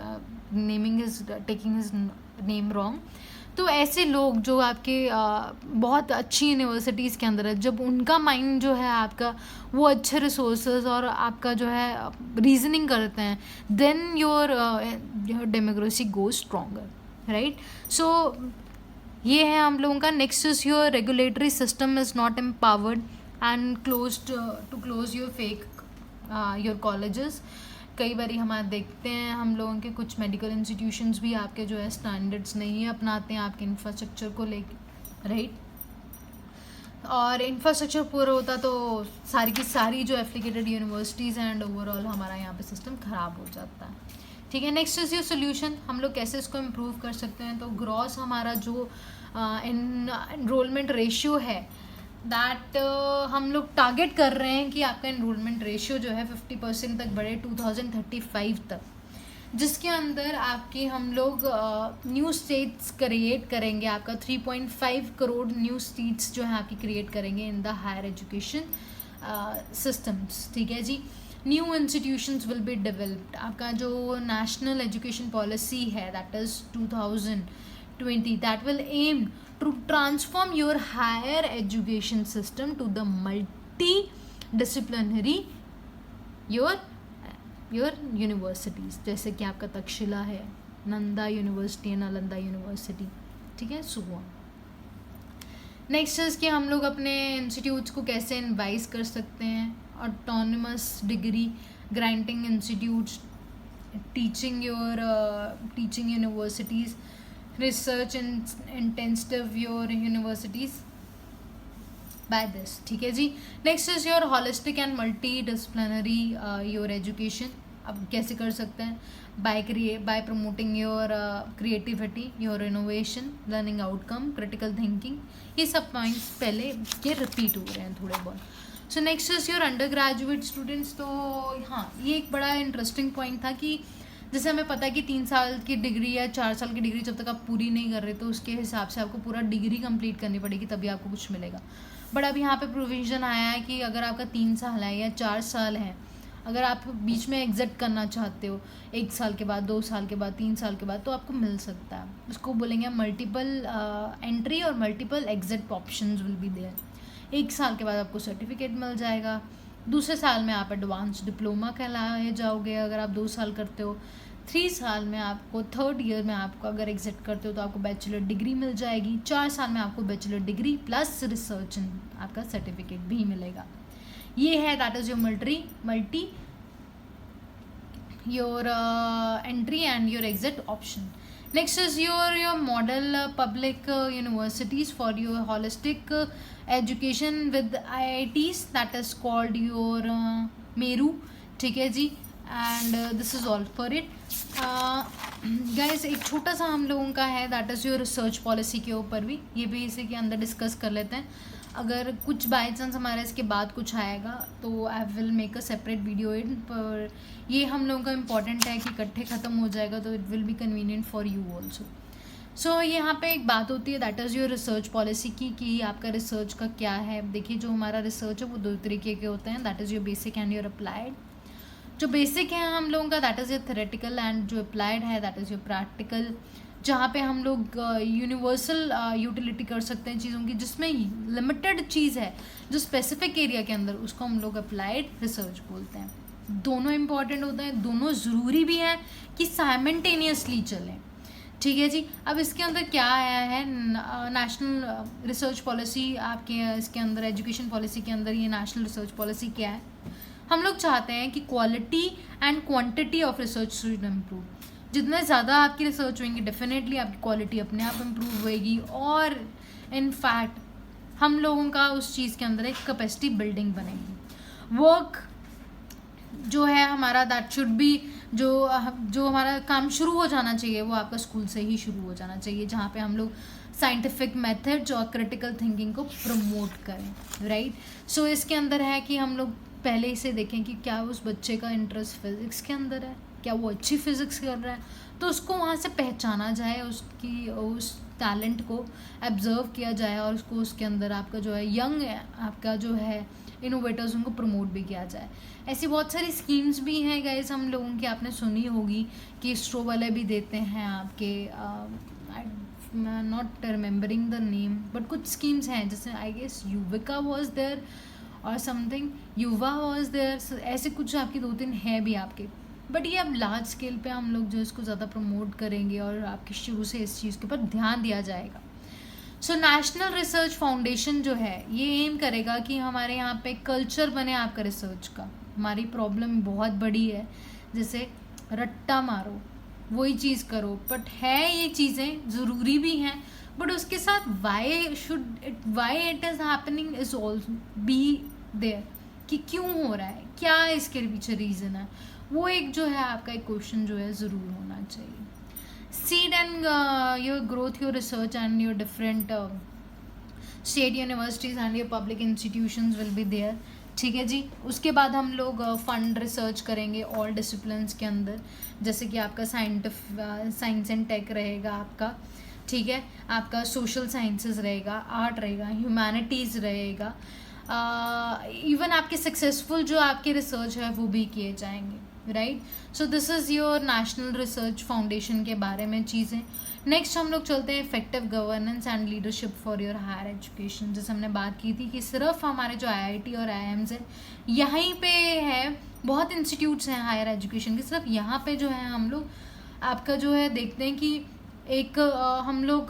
naming his, taking his name wrong, तो ऐसे लोग जो आपके बहुत अच्छी यूनिवर्सिटीज़ के अंदर है, जब उनका माइंड जो है आपका वो अच्छे रिसोर्सेज और आपका जो है रीजनिंग करते हैं, then your democracy goes stronger, right. So ये है हम लोगों का। Next is your regulatory system is not empowered and close to close your fake your colleges. कई बार हमारे देखते हैं हम लोगों के कुछ मेडिकल इंस्टीट्यूशंस भी आपके जो है स्टैंडर्ड्स नहीं अपनाते हैं आपके इंफ्रास्ट्रक्चर को लेके, राइट। और इंफ्रास्ट्रक्चर पूरा होता तो सारी की सारी जो एप्लीकेटेड यूनिवर्सिटीज़ एंड ओवरऑल हमारा यहाँ पे सिस्टम ख़राब हो जाता है। ठीक है, नेक्स्ट इज़ योर सोल्यूशन, हम लोग कैसे इसको इम्प्रूव कर सकते हैं। तो ग्रॉस हमारा जो एनरोलमेंट रेशियो है दैट हम लोग टारगेट कर रहे हैं कि आपका एनरोलमेंट रेशियो जो है 50% तक बढ़े 2035 तक, जिसके अंदर आपकी हम लोग न्यू स्टेट्स क्रिएट करेंगे। आपका 3.5 करोड़ न्यू स्टेट्स जो है आपकी क्रिएट करेंगे in the higher education systems. ठीक है जी, new institutions will be developed. आपका जो नेशनल एजुकेशन पॉलिसी है that is 2020 that will aim to transform your higher education system to the multidisciplinary your universities, जैसे कि आपका तक्षशिला है, नंदा यूनिवर्सिटी है, नालंदा यूनिवर्सिटी, ठीक है, सो ऑन। नेक्स्ट इज कि हम लोग अपने इंस्टीट्यूट्स को कैसे इनवाइज कर सकते हैं। Autonomous degree granting institutes, teaching universities, research intensive your universities by this। ठीक है जी, next is your holistic and multidisciplinary your education. अब कैसे कर सकते हैं, by promoting your creativity, your innovation, learning outcome, critical thinking. ये सब पॉइंट्स पहले ये रिपीट हो रहे हैं थोड़े बहुत। So next is your under graduate students. तो हाँ, ये एक बड़ा इंटरेस्टिंग पॉइंट था कि जैसे हमें पता है कि 3 साल की डिग्री या 4 साल की डिग्री जब तक आप पूरी नहीं कर रहे तो उसके हिसाब से आपको पूरा डिग्री कंप्लीट करनी पड़ेगी, तभी आपको कुछ मिलेगा। बट अब यहाँ पे प्रोविज़न आया है कि अगर आपका 3 साल है या 4 साल है, अगर आप बीच में एग्जिट करना चाहते हो 1 साल के बाद, 2 साल के बाद, 3 साल के बाद, तो आपको मिल सकता है। उसको बोलेंगे मल्टीपल एंट्री और multiple exit options will be there. 1 साल के बाद आपको सर्टिफिकेट मिल जाएगा, दूसरे साल में आप एडवांस डिप्लोमा कहलाए जाओगे अगर आप 2 साल करते हो। 3 साल में आपको, 3rd ईयर में आपको अगर एग्जिट करते हो तो आपको बैचलर डिग्री मिल जाएगी। 4 साल में आपको बैचलर डिग्री प्लस रिसर्च आपका सर्टिफिकेट भी मिलेगा। ये है that is your multi your entry and your exit option. Next is your model public universities for your holistic education with IITs that is called your MERU. ठीक है जी, and this is all for it guys. एक छोटा सा हम लोगों का है that is your research policy के ऊपर भी, ये भी इसी के अंदर डिस्कस कर लेते हैं। अगर कुछ बाई चांस हमारा इसके बाद कुछ आएगा तो I will make a separate video इन, पर ये हम लोगों का इम्पॉर्टेंट है कि इकट्ठे ख़त्म हो जाएगा तो it will be convenient for you also. So यहाँ पे एक बात होती है that is your research policy की, कि आपका रिसर्च का क्या है। देखिए, जो हमारा रिसर्च है वो 2 तरीके के होते हैं, that is your basic and your applied. जो बेसिक है हम लोगों का that is your theoretical, and जो अप्लाइड है दैट इज़ योर प्रैक्टिकल, जहाँ पे हम लोग यूनिवर्सल यूटिलिटी कर सकते हैं चीज़ों की, जिसमें लिमिटेड चीज़ है जो स्पेसिफिक एरिया के अंदर, उसको हम लोग अप्लाइड रिसर्च बोलते हैं। दोनों इम्पॉर्टेंट होते हैं, दोनों ज़रूरी भी हैं कि साइमल्टेनियसली चलें। ठीक है जी। अब इसके अंदर क्या आया है, नेशनल रिसर्च पॉलिसी आपके इसके अंदर, एजुकेशन पॉलिसी के अंदर ये नेशनल रिसर्च पॉलिसी क्या है, हम लोग चाहते हैं कि quality and quantity of research should improve. जितने ज़्यादा आपकी रिसर्च होंगी डेफिनेटली आपकी क्वालिटी अपने आप इम्प्रूव होएगी, और इनफैक्ट हम लोगों का उस चीज़ के अंदर एक कैपेसिटी बिल्डिंग बनेगी। वर्क जो है हमारा दैट शुड बी, जो हमारा काम शुरू हो जाना चाहिए वो आपका स्कूल से ही शुरू हो जाना चाहिए, जहाँ पे हम लोग साइंटिफिक मेथड्स और क्रिटिकल थिंकिंग को प्रमोट करें, राइट। सो इसके अंदर है कि हम लोग पहले इसे देखें कि क्या उस बच्चे का इंटरेस्ट फिज़िक्स के अंदर है, क्या वो अच्छी फिज़िक्स कर रहा है, तो उसको वहाँ से पहचाना जाए, उसकी उस टैलेंट को ऑब्जर्व किया जाए, और उसको उसके अंदर आपका जो है यंग आपका जो है इनोवेटर्स उनको प्रमोट भी किया जाए। ऐसी बहुत सारी स्कीम्स भी हैं गाइस हम लोगों की, आपने सुनी होगी कि इसरो वाले भी देते हैं आपके, not remembering the name, but कुछ स्कीम्स हैं जैसे I guess Yuvika was there और समथिंग, युवा वॉज देयर, ऐसे कुछ आपकी 2-3 है भी आपके, बट ये अब लार्ज स्केल पे हम लोग जो इसको ज़्यादा प्रमोट करेंगे और आपके शुरू से इस चीज़ के ऊपर ध्यान दिया जाएगा। सो नेशनल रिसर्च फाउंडेशन जो है ये एम करेगा कि हमारे यहाँ पे कल्चर बने आपका रिसर्च का। हमारी प्रॉब्लम बहुत बड़ी है, जैसे रट्टा मारो वही चीज़ करो, बट है ये चीज़ें ज़रूरी भी हैं, बट उसके साथ why it is happening is also be there, कि क्यों हो रहा है, क्या इसके पीछे रीज़न है, वो एक जो है आपका एक क्वेश्चन जो है ज़रूर होना चाहिए। Seed and your growth, your research and your different state universities and your public institutions will be there. ठीक है जी। उसके बाद हम लोग फंड रिसर्च करेंगे ऑल डिसिप्लिन्स के अंदर, जैसे कि आपका साइंस एंड टेक रहेगा आपका, ठीक है, आपका सोशल साइंसेस रहेगा, आर्ट रहेगा, ह्यूमैनिटीज़ रहेगा, इवन आपके सक्सेसफुल जो आपके रिसर्च है वो भी किए जाएंगे, right. So this is your national research foundation के बारे में चीज़ें। नेक्स्ट हम लोग चलते हैं effective governance and leadership for your higher education. जैसे हमने बात की थी कि सिर्फ हमारे जो आईआईटी और आईआईएम्स हैं यहीं पे है, बहुत इंस्टीट्यूट्स हैं हायर एजुकेशन के, सिर्फ यहाँ पे जो है हम लोग आपका जो है देखते हैं कि एक हम लोग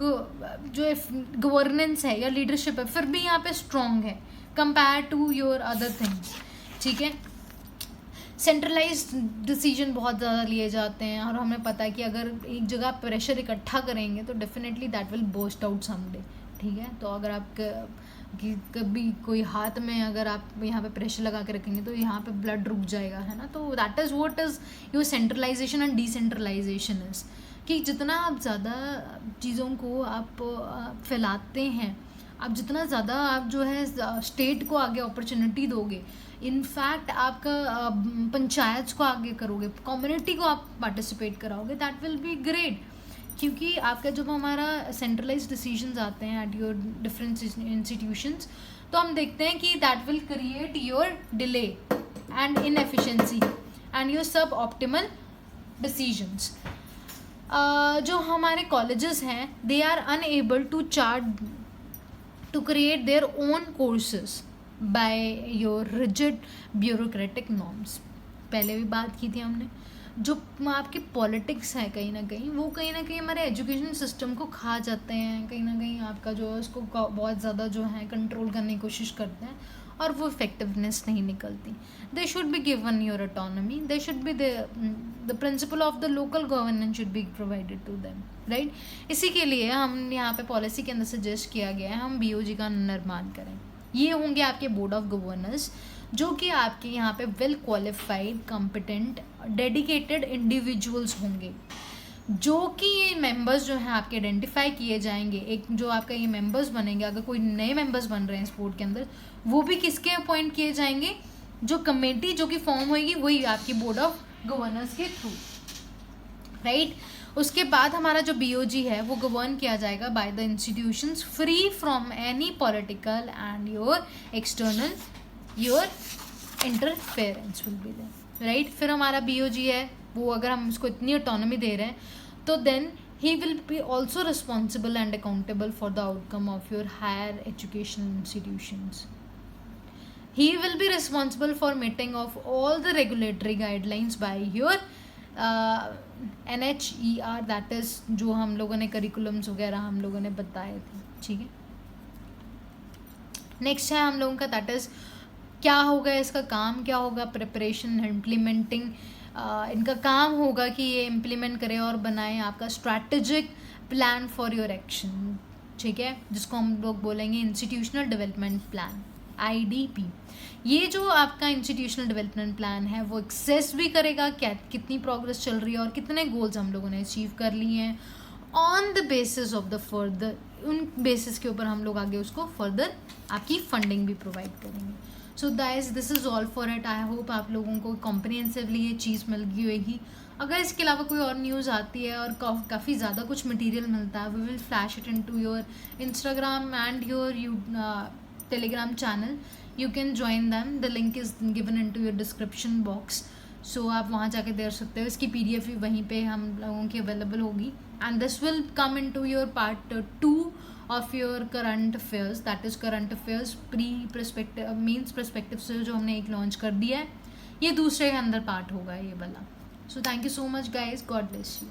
जो गवर्नेंस है या लीडरशिप है फिर भी यहाँ पे स्ट्रॉन्ग है compare to your other things, ठीक है। सेंट्रलाइज डिसीजन बहुत ज़्यादा लिए जाते हैं, और हमें पता है कि अगर एक जगह प्रेशर इकट्ठा करेंगे तो definitely that will burst out someday, ठीक है। तो अगर आप कभी कोई हाथ में अगर आप यहाँ पे प्रेशर लगा के रखेंगे तो यहाँ पे ब्लड रुक जाएगा, है ना। तो that is what is your centralisation and decentralisation is, कि जितना आप ज़्यादा चीज़ों को आप फैलाते हैं, आप जितना ज़्यादा आप जो है स्टेट को आगे अपॉर्चुनिटी दोगे, इनफैक्ट आपका पंचायत को आगे करोगे, कम्युनिटी को आप पार्टिसिपेट कराओगे, दैट विल बी ग्रेट। क्योंकि आपका जब हमारा सेंट्रलाइज डिसीजंस आते हैं एट योर डिफरेंट इंस्टीट्यूशंस, तो हम देखते हैं कि that will create your delay and inefficiency and your suboptimal decisions. जो हमारे कॉलेजेस हैं they are unable to chart to create their own courses by your rigid bureaucratic norms. पहले भी बात की थी हमने, जो आपकी पॉलिटिक्स है कहीं ना कहीं हमारे एजुकेशन सिस्टम को खा जाते हैं, कहीं ना कहीं आपका जो है उसको बहुत ज़्यादा जो है कंट्रोल करने की कोशिश करते हैं, और वो इफेक्टिवनेस नहीं निकलती। They should be given your autonomy, they should be the principle of the local governance should be provided to them, right. इसी के लिए हम यहाँ पे पॉलिसी के अंदर सजेस्ट किया गया है हम BOG का निर्माण करें। ये होंगे आपके बोर्ड ऑफ गवर्नर्स, जो कि आपके यहाँ पे well qualified, competent, dedicated individuals होंगे, जो कि ये मेंबर्स जो हैं आपके आइडेंटिफाई किए जाएंगे। एक जो आपका ये मेंबर्स बनेंगे, अगर कोई नए मेंबर्स बन रहे हैं स्पोर्ट के अंदर, वो भी किसके अपॉइंट किए जाएंगे, जो कमेटी जो कि फॉर्म होगी वही आपकी बोर्ड ऑफ गवर्नर्स के थ्रू, राइट। उसके बाद हमारा जो BOG है वो गवर्न किया जाएगा by the institutions free from any political and your external your interference will be there, right. फिर हमारा BOG है वो, अगर हम उसको इतनी ऑटोनॉमी दे रहे हैं तो then he will be also responsible and accountable for the outcome of your higher education institutions. he will be responsible for meeting of all the regulatory guidelines by your NHER, that is जो हम लोगों ने curriculums वगैरह हम लोगों ने बताए थे, ठीक है। नेक्स्ट है हम लोगों का दैट इज़ क्या होगा, इसका काम क्या होगा, प्रिपरेशन इम्प्लीमेंटिंग, इनका काम होगा कि ये इम्प्लीमेंट करें और बनाएं आपका strategic plan for your action, ठीक है, जिसको हम लोग बोलेंगे इंस्टीट्यूशनल डेवलपमेंट प्लान, IDP। ये जो आपका इंस्टीट्यूशनल डेवलपमेंट प्लान है वो एक्सेस भी करेगा क्या कितनी प्रोग्रेस चल रही है और कितने गोल्स हम लोगों ने अचीव कर लिए हैं, on the basis of the further, उन बेसिस के ऊपर हम लोग आगे उसको फर्दर आपकी फंडिंग भी प्रोवाइड करेंगे। So guys this is all for it. I hope आप लोगों को कॉम्प्रिहेंसिवली ये चीज़ मिल गई होगी। अगर इसके अलावा कोई और न्यूज़ आती है और काफ़ी ज़्यादा कुछ मटेरियल मिलता है, we will flash it into your Instagram and your Telegram channel. You can join them, the link is given into your description box. So आप वहाँ जाके देख सकते हो। इसकी PDF भी वहीं पे हम लोगों की अवेलेबल होगी and this will come into your part 2 of your current affairs, that is current affairs pre perspective means perspective से जो हमने एक लॉन्च कर दिया है, ये दूसरे के अंदर पार्ट होगा ये वाला। So thank you so much guys, God bless you.